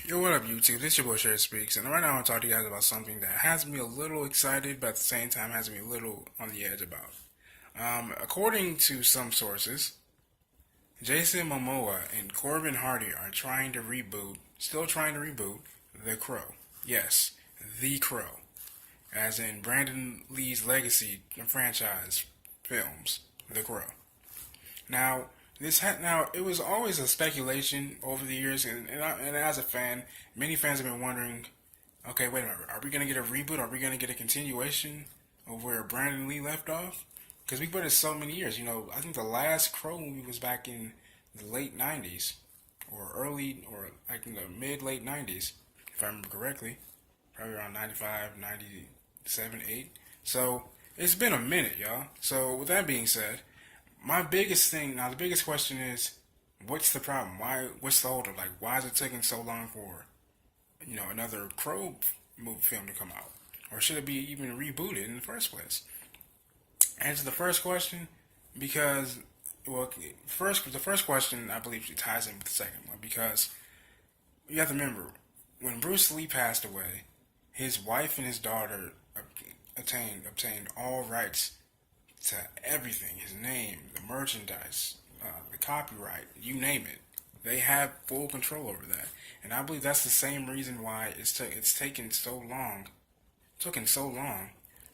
Yo, what up, YouTube? This your boy Sherry Speaks, and right now I want to talk to you guys about something that has me a little excited, but at the same time has me a little on the edge about. According to some sources, Jason Momoa and Corbin Hardy are still trying to reboot The Crow. Yes, The Crow, as in Brandon Lee's legacy franchise films, The Crow. Now, it was always a speculation over the years, and as a fan, many fans have been wondering, okay, wait a minute, are we gonna get a reboot? Are we gonna get a continuation of where Brandon Lee left off? Because we waited so many years. I think the last Crow movie was back in the late '90s, or like in the mid late '90s, if I remember correctly, probably around 95, 97, 8. So it's been a minute, y'all. So with that being said. The biggest question is, what's the problem? What's the holdup? Like, why is it taking so long for, another Crow movie film to come out? Or should it be even rebooted in the first place? Answer the first question, because, the first question, I believe, ties in with the second one, because you have to remember, when Bruce Lee passed away, his wife and his daughter obtained all rights to everything, his name, the merchandise, the copyright, you name it. They have full control over that. And I believe that's the same reason why it's taken so long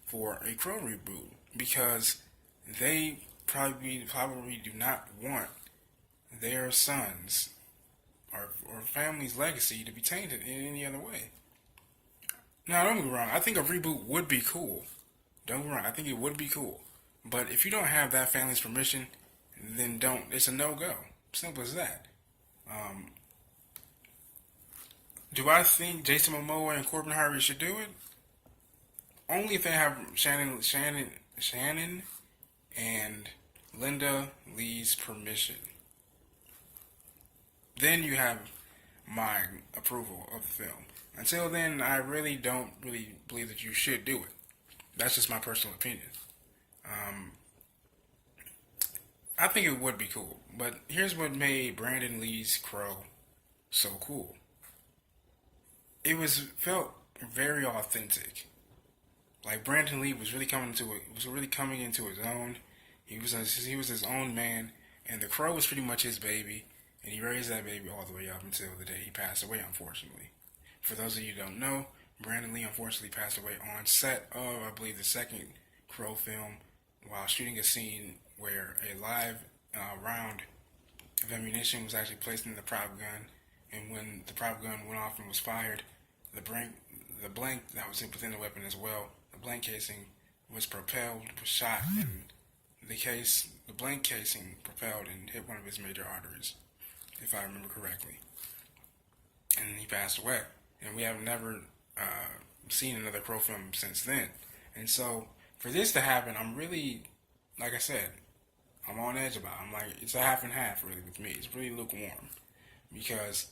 for a Crow reboot, because they probably do not want their sons or family's legacy to be tainted in any other way. Now, don't get me wrong, I think a reboot would be cool. Don't get me wrong, I think it would be cool. But if you don't have that family's permission, then don't. It's a no-go. Simple as that. Do I think Jason Momoa and Corbin Hardy should do it? Only if they have Shannon and Linda Lee's permission. Then you have my approval of the film. Until then, I really don't believe that you should do it. That's just my personal opinion. I think it would be cool, but here's what made Brandon Lee's Crow so cool. Felt very authentic. Like Brandon Lee was really coming into his own. He was his own man, and the Crow was pretty much his baby, and he raised that baby all the way up until the day he passed away, unfortunately. For those of you who don't know, Brandon Lee unfortunately passed away on set of, I believe, the second Crow film while shooting a scene where a live round of ammunition was actually placed in the prop gun, and when the prop gun went off and was fired, the blank that was within the weapon as well, the blank casing was shot, and the blank casing propelled and hit one of his major arteries, if I remember correctly, and he passed away. And we have never seen another Crow film since then. And so, for this to happen, I'm really, like I said, I'm on edge about it. I'm like, it's a half and half, really, with me. It's really lukewarm. Because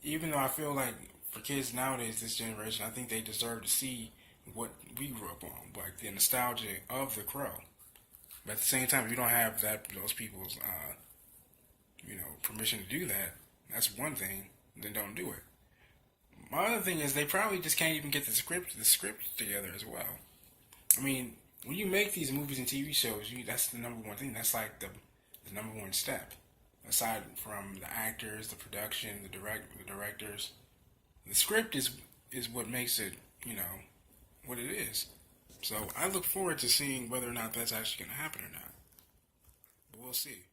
even though I feel like for kids nowadays, this generation, I think they deserve to see what we grew up on, like the nostalgia of the Crow. But at the same time, if you don't have those people's, permission to do that, that's one thing, then don't do it. My other thing is they probably just can't even get the script together as well. I mean, when you make these movies and TV shows, that's the number one thing. That's like the number one step. Aside from the actors, the production, the directors, the script is what makes it, what it is. So I look forward to seeing whether or not that's actually going to happen or not. But we'll see.